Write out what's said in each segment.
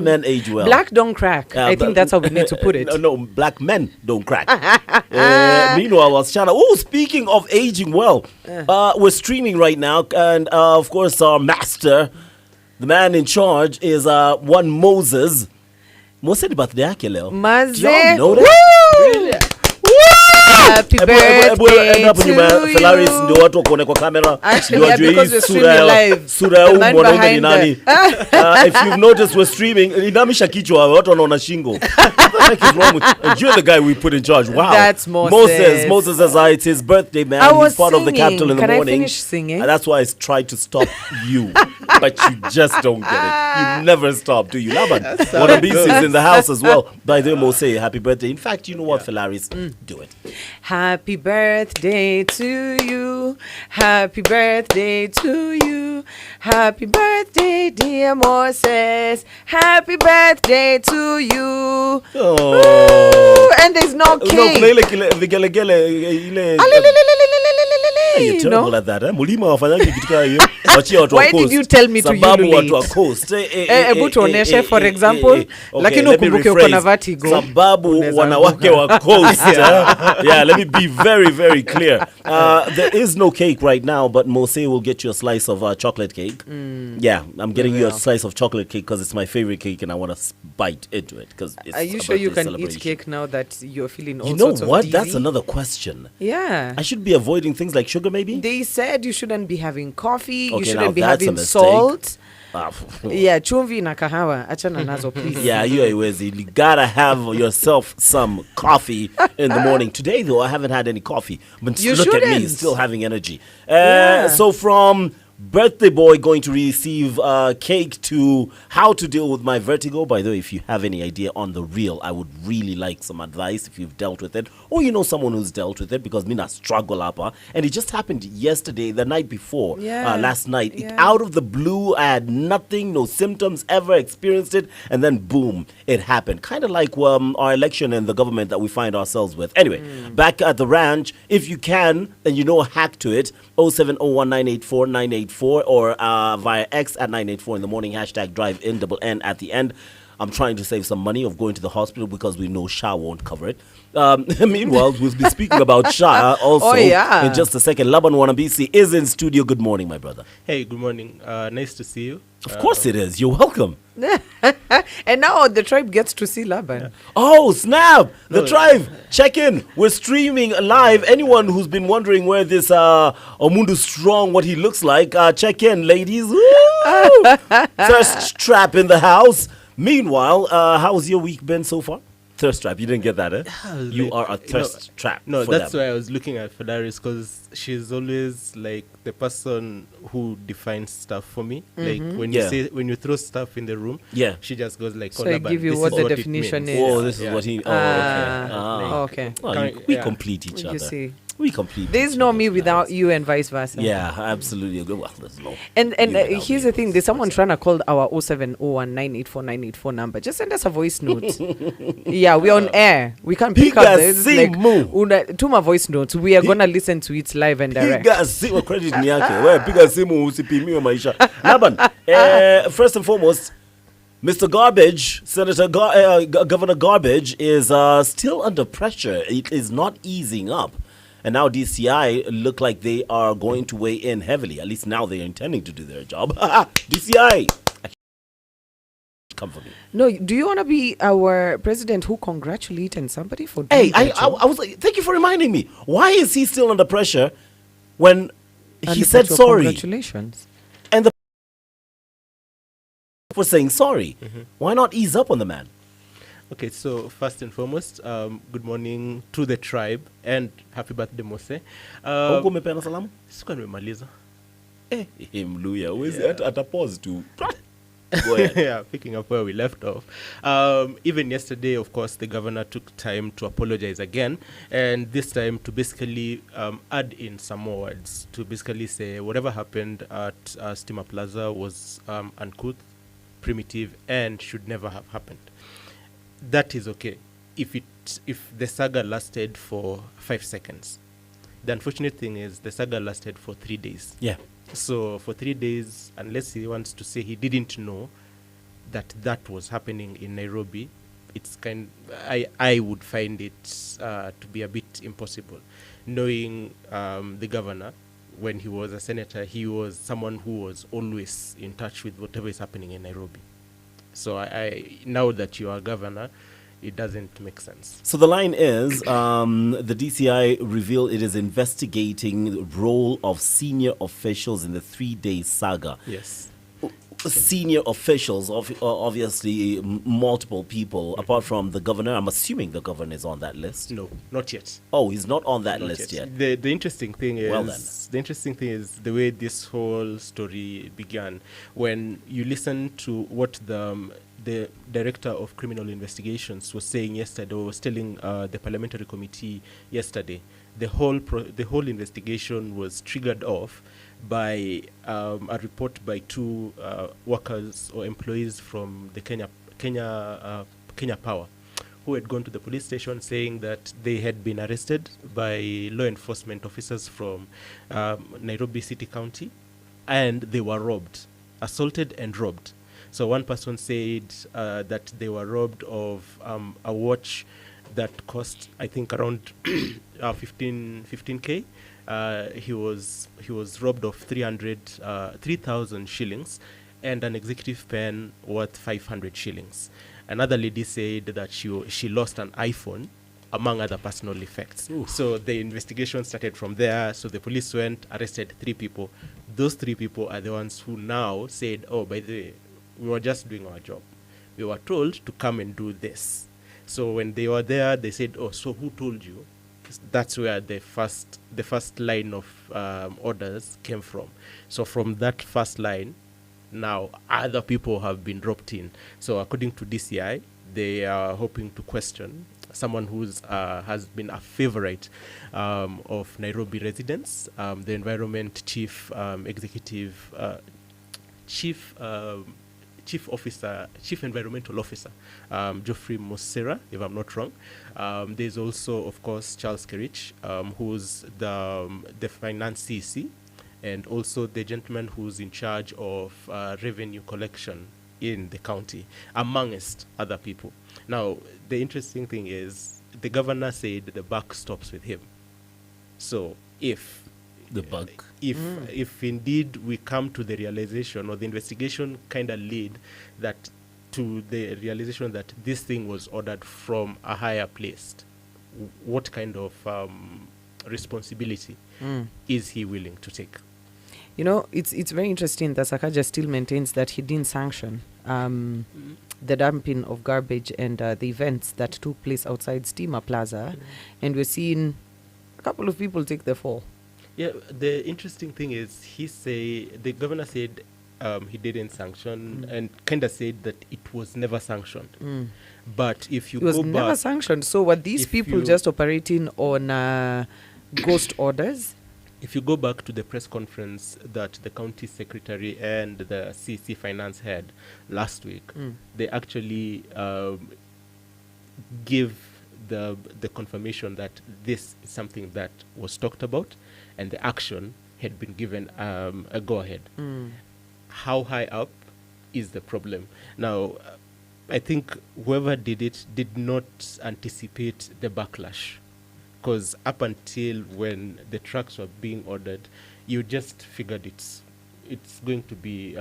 Men age well. Black don't crack. I think that's how we need to put it. No, black men don't crack. Meanwhile, Wasichana. Oh, speaking of aging well, we're streaming right now, and of course, our master, the man in charge, is one Moses. Mose ni birthday yake leo. Maze. Do y'all know that? Really? Happy birthday to you. Felaris ndio watu wakuone kwa kamera. Actually, yeah, because we're streaming live. Sura ya man mwanaume ni behind nani? If you've noticed, we're streaming. Inamisha kichwa, watu wanaona shingo. What the heck is wrong with? And you're the guy we put in charge. Wow. That's Moses. Moses says it's his birthday, man. I was He's part of the capital in the morning. Can I finish singing? And that's why I tried to stop you. But you just don't get it. You never stop, do you? Laban, Wanabisi is in the house as well. By the way, Mose, happy birthday. In fact, you know what, Felaris? Do it. Happy birthday to you. Happy birthday to you. Happy birthday, dear Moses. Happy birthday to you. Oh. And there's no cake. You're terrible at that, eh? Mulima wafanyagi kitu kama hiyo. Wachia watu wa Why coast. did you tell me to Sababu ululate? watu wa coast. Hebu tuoneshe for example. Lakini ukumbuke uko na vertigo. Sababu wanawake wa coast. Yeah, let me be very, very clear. There is no cake right now, but Mose will get you a slice of chocolate cake. Yeah, I'm getting you a slice of chocolate cake because it's my favorite cake and I want to bite into it. Are you sure you can eat cake now that you're feeling all sorts of dizzy? You know what? That's another question. Yeah. I should be avoiding things like sugar, maybe? They said you shouldn't be having coffee, you Okay, shouldn't be now that's a having mistake. salt. Ah, Yeah, chumvi na kahawa. Achana nazo, please. Yeah, you gotta have yourself some coffee in the morning. Today, though, I haven't had any coffee. But You look at me, shouldn't. still having energy. Yeah. So from birthday boy going to receive cake to how to deal with my vertigo. By the way, if you have any idea on the real, I would really like some advice if you've dealt with it. Or you know someone who's dealt with it, because mina struggle up. And it just happened yesterday, the night before, last night. Yeah. Out of the blue, I had nothing, no symptoms, ever experienced it. And then boom, it happened. Kind of like our election and the government that we find ourselves with. Anyway, back at the ranch, if you can, and you know a hack to it, 07019849884 or via X at 984 in the morning, hashtag drive in, double N at the end. I'm trying to save some money of going to the hospital because we know SHA won't cover it. Meanwhile, we'll be speaking about SHA also in just a second. Laban Wanabisi is in studio. Good morning, my brother. Hey, good morning. Nice to see you. Of course it is. You're welcome. And now the tribe gets to see Laban. Yeah. Oh, snap! The tribe, check in. We're streaming live. Anyone who's been wondering where this Omundu Strong, what he looks like, check in, ladies. Thirst trap in the house. Meanwhile, how's your week been so far? Thirst trap, you didn't get that, eh? You are a thirst trap. No, for that's them. why I was looking at Felaris, because she's always like the person who defines stuff for me. Like when you throw stuff in the room, she just goes like, so I give you what the definition is. Oh, this is what he. Oh, okay. Okay. Well, we complete each other. You see. We complete. There's no me without you, and vice versa. Yeah, absolutely. Well, there's no. And here's the thing: there's someone trying to call our 07019849884 number. Just send us a voice note. Yeah, we're on air. We can't pick up this. Tuma voice notes. We are gonna listen to it live and direct. Credit ni yake. Wewe piga simu usipimiwe maisha. Laban, first and foremost, Mr. Garbage, Governor Garbage is still under pressure. It is not easing up. And now DCI look like they are going to weigh in heavily. At least now they're intending to do their job. DCI! Come for me. No, do you want to be our president who congratulated somebody for Hey, doing I was like, thank you for reminding me. Why is he still under pressure when he said sorry? Congratulations. And the for saying sorry. Why not ease up on the man? Okay, so first and foremost, good morning to the tribe and happy birthday, Mose. Huko umepeana salamu? Sikuwa nimemaliza. Mluya, at a pause too. Go ahead. Yeah, picking up where we left off. Even yesterday, of course, the governor took time to apologize again, and this time to basically add in some more words to basically say whatever happened at Stima Plaza was uncouth, primitive, and should never have happened. That is okay if the saga lasted for 5 seconds. The unfortunate thing is the saga lasted for 3 days. Yeah. So for 3 days, unless he wants to say he didn't know, that was happening in Nairobi, I would find it to be a bit impossible. Knowing the governor, when he was a senator, he was someone who was always in touch with whatever is happening in Nairobi. So I now that you are governor, it doesn't make sense. So the line is, the DCI revealed it is investigating the role of senior officials in the 3-day saga. Yes. Senior officials, obviously multiple people, apart from the governor. I'm assuming the governor is on that list. No, not yet. Oh, he's not on that Not list yet. The interesting thing is, Well then. the interesting thing is the way this whole story began. When you listen to what the director of criminal investigations was saying yesterday, or was telling the parliamentary committee yesterday, the whole investigation was triggered off by a report by two workers or employees from the Kenya Power, who had gone to the police station saying that they had been arrested by law enforcement officers from Nairobi City County, and they were assaulted and robbed. So one person said that they were robbed of a watch that cost, I think, around 15K. He was robbed of 3,000 shillings and an executive pen worth 500 shillings. Another lady said that she lost an iPhone, among other personal effects. Oof. So the investigation started from there. So the police went, arrested 3 people. Those 3 people are the ones who now said, oh, by the way, we were just doing our job. We were told to come and do this. So when they were there, they said, oh, so who told you? That's where the first line of orders came from. So from that first line, now other people have been dropped in. So according to DCI, they are hoping to question someone who has been a favorite of Nairobi residents, the environment chief chief environmental officer, Geoffrey Mosera, if I'm not wrong. There's also, of course, Charles Kerich, who's the finance CC, and also the gentleman who's in charge of revenue collection in the county, amongst other people. Now, the interesting thing is the governor said the buck stops with him. So if indeed we come to the realization, or the investigation kind of lead that to the realization that this thing was ordered from a higher place, what kind of responsibility is he willing to take? You know, it's very interesting that Sakaja still maintains that he didn't sanction the dumping of garbage and the events that took place outside Steamer Plaza, and we're seeing a couple of people take the fall. Yeah, the interesting thing is the governor said he didn't sanction, and kind of said that it was never sanctioned. But if you It was go never back, sanctioned. So were these if people you- just operating on ghost orders? if you go back to the press conference that the county secretary and the CC finance had last week, they actually give the confirmation that this is something that was talked about, and the action had been given a go-ahead. How high up is the problem? Now, I think whoever did it did not anticipate the backlash, because up until when the trucks were being ordered, you just figured it's going to be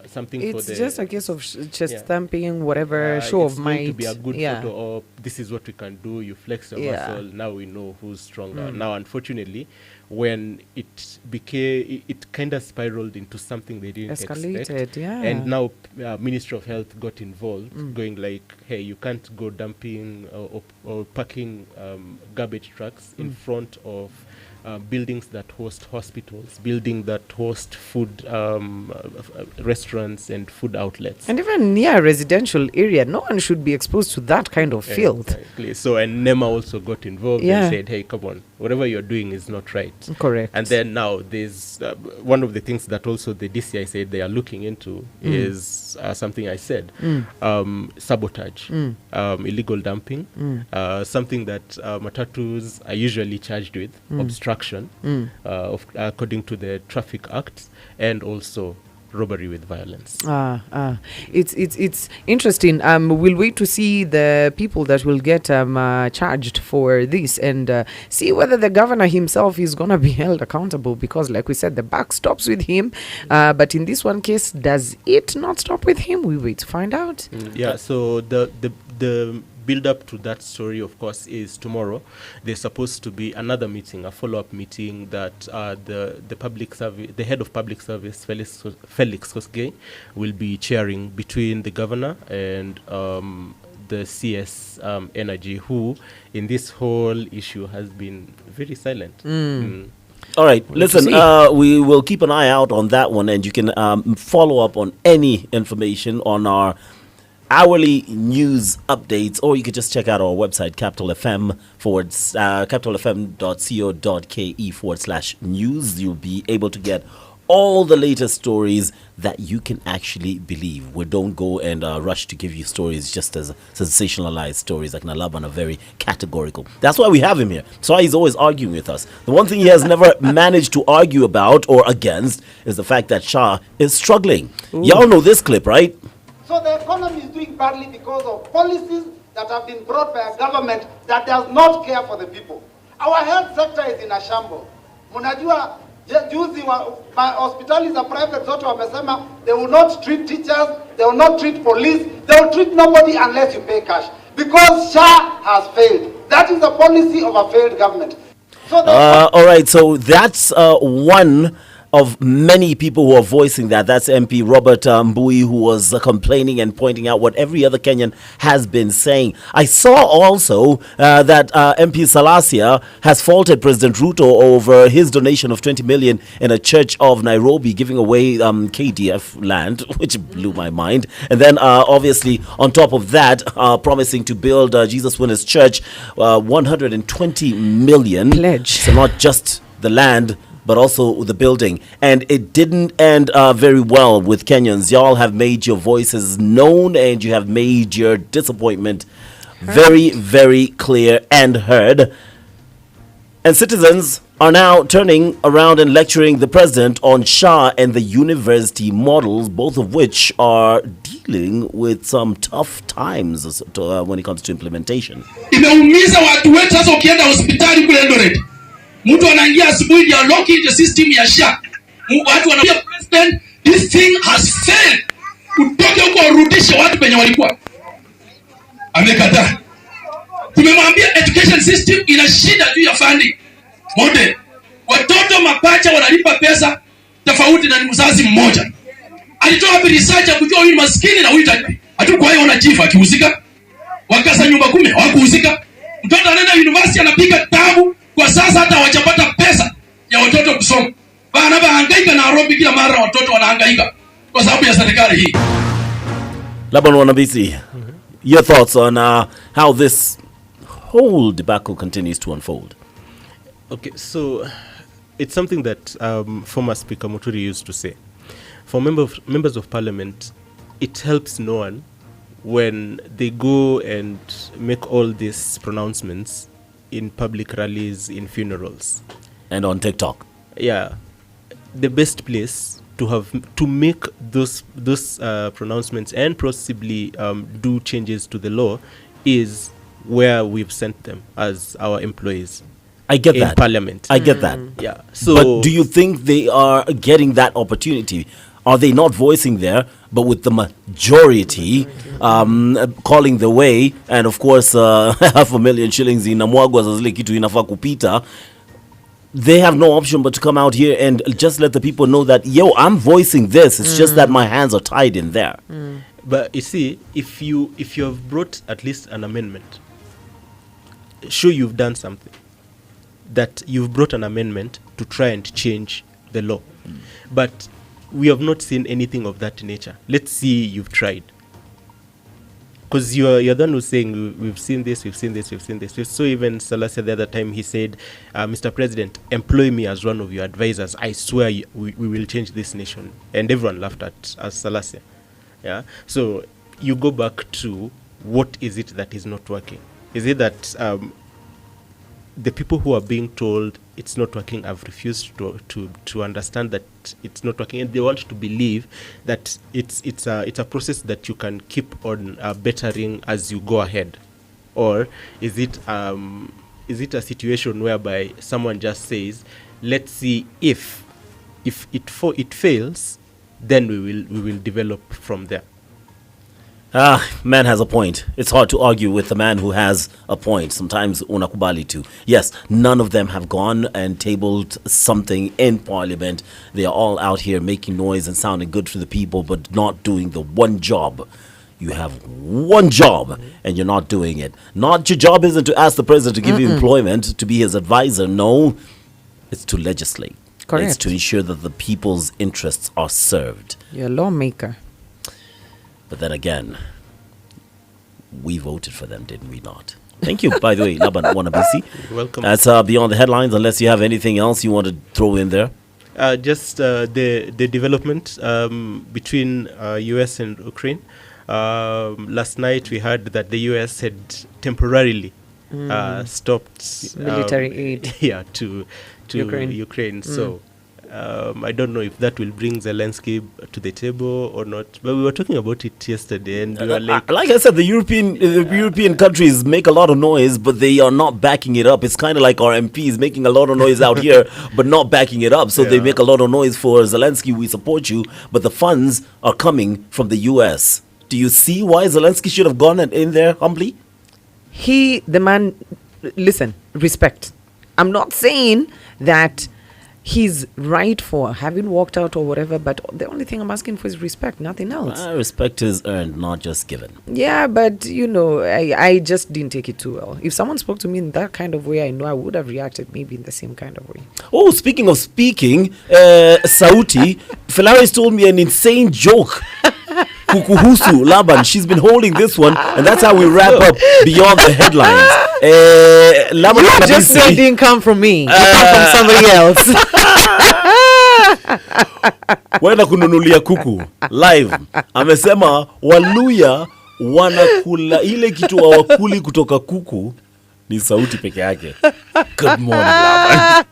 something for It's the... just a case of chest Yeah. stamping, whatever, show it's of going might. to be a good yeah. photo, or this is what we can do. You flex your Yeah. muscle. Now we know who's stronger. Now, unfortunately, when it became, it kind of spiraled into something they didn't expect. Escalated, yeah. And now Ministry of Health got involved, going like, hey, you can't go dumping or parking garbage trucks in front of buildings that host hospitals, buildings that host food restaurants and food outlets. And even near a residential area, no one should be exposed to that kind of filth. Exactly. So, and NEMA also got involved Yeah. and said, hey, come on, whatever you're doing is not right. Correct. And then now there's one of the things that also the DCI said they are looking into is something I said, sabotage, illegal dumping, something that matatus are usually charged with, obstruction, according to the Traffic Act, and also robbery with violence. It's interesting. We'll wait to see the people that will get charged for this and see whether the governor himself is gonna be held accountable, because like we said, the buck stops with him, but in this one case, does it not stop with him? We wait to find out. Yeah, so the build up to that story, of course, is tomorrow. There's supposed to be another meeting, a follow-up meeting that the public service, the head of public service, Felix Kosgei, will be chairing between the governor and the CS Energy, who in this whole issue has been very silent. All right, listen, we will keep an eye out on that one, and you can follow up on any information on our hourly news updates, or you could just check out our website, capitalfm.co.ke/news. You'll be able to get all the latest stories that you can actually believe. We don't go and rush to give you stories just as sensationalized stories like Nalaban are very categorical. That's why we have him here. So he's always arguing with us. The one thing he has never managed to argue about or against is the fact that Shah is struggling. Y'all know this clip, right? So the economy is doing badly because of policies that have been brought by a government that does not care for the people. Our health sector is in a shambles. Munajua juzi hospitali za private zote wamesema they will not treat teachers, they will not treat police, they will treat nobody unless you pay cash. Because SHA has failed. That is the policy of a failed government. So all right, so that's one of many people who are voicing that. That's MP Robert Mbui, who was complaining and pointing out what every other Kenyan has been saying. I saw also that MP Salasia has faulted President Ruto over his donation of 20 million in a church of Nairobi, giving away KDF land, which blew my mind. And then obviously on top of that, promising to build Jesus Winners Church, 120 million. Pledge. So not just the land, but also the building. And it didn't end very well with Kenyans. Y'all have made your voices known, and you have made your disappointment very, very clear and heard. And citizens are now turning around and lecturing the president on SHA and the university models, both of which are dealing with some tough times when it comes to implementation. Imeumiza watu wetu. Sasa ukienda hospitali kule Eldoret, mtu anaingia asubuhi ndio lock the system ya SHA. Watu wanaambia president, this thing has failed. Utoke huko urudishe watu penye walikuwa. Amekataa. Tumemwambia education system ina shida juu ya funding. Moja, watoto mapacha wanalipa pesa tofauti na mzazi mmoja. Alitoa research ya kujua huyu maskini na huyu tajiri. Hatukuwahi ona chief akihusika. Wakasa nyumba 10 hawakuhusika. Mtoto anaenda university anapiga tabu. Kwa sasa hata hawajapata pesa ya watoto kusoma. Bana bahangaika na Nairobi, kila mara watoto wanahangaika kwa sababu ya serikali hii. Laban Wanabisi, your thoughts on how this whole debacle continues to unfold? Okay, so it's something that former Speaker Muturi used to say. For members of parliament, it helps no one when they go and make all these pronouncements in public rallies, in funerals, and on TikTok. Yeah, the best place to make those pronouncements and possibly do changes to the law is where we've sent them as our employees. I get in that. Parliament. I get that. Yeah. So, but do you think they are getting that opportunity? Are they not voicing there, but with the majority calling the way, and of course 500,000 shillings inamwagwa za zile kitu inafaa kupita, they have no option but to come out here and just let the people know that, yo, I'm voicing this. It's just that my hands are tied in there. But you see, if you have brought at least an amendment, sure, you've done something. That you've brought an amendment to try and change the law. But we have not seen anything of that nature. Let's see you've tried. Because you're the one who's saying we've seen this. So even Salasia the other time, he said, Mr. President, employ me as one of your advisors. I swear we will change this nation. And everyone laughed at Salasia. Yeah. So you go back to what is it that is not working? Is it that the people who are being told it's not working have refused to understand that it's not working, and they want to believe that it's a process that you can keep on bettering as you go ahead? Or is it a situation whereby someone just says, let's see if it fails, then we will develop from there? Man has a point. It's hard to argue with the man who has a point. Sometimes unakubali too. Yes, none of them have gone and tabled something in parliament. They are all out here making noise and sounding good for the people, but not doing the one job. You have one job and you're not doing it. Not your job isn't to ask the president to give you employment, to be his advisor. No, it's to legislate. Correct. It's to ensure that the people's interests are served. You're a lawmaker. But then again, we voted for them, didn't we not? Thank you, by the way, Laban Wanabisi. You're welcome. That's Beyond the Headlines, unless you have anything else you want to throw in there. Just the development between US and Ukraine. Last night we heard that the US had temporarily stopped military aid to Ukraine. So I don't know if that will bring Zelensky to the table or not. But we were talking about it yesterday, and we were like I said, the European countries make a lot of noise, but they are not backing it up. It's kind of like our MPs making a lot of noise out here, but not backing it up. So they make a lot of noise for Zelensky. We support you, but the funds are coming from the US. Do you see why Zelensky should have gone in there humbly? Listen, respect. I'm not saying that he's right for having walked out or whatever, but the only thing I'm asking for is respect, nothing else. Respect is earned, not just given. Yeah, but I just didn't take it too well. If someone spoke to me in that kind of way, I know I would have reacted maybe in the same kind of way. Oh, speaking of speaking, Sauti, Felaris told me an insane joke. Kukuhusu Laban, she's been holding this one, and that's how we wrap up Beyond the Headlines. Laban, you just said it didn't come from me. It came from somebody else. Wenda kununulia kuku live, amesema Waluya wanakula ile kitu hawakuli kutoka kuku ni sauti peke yake. Good morning, Laban.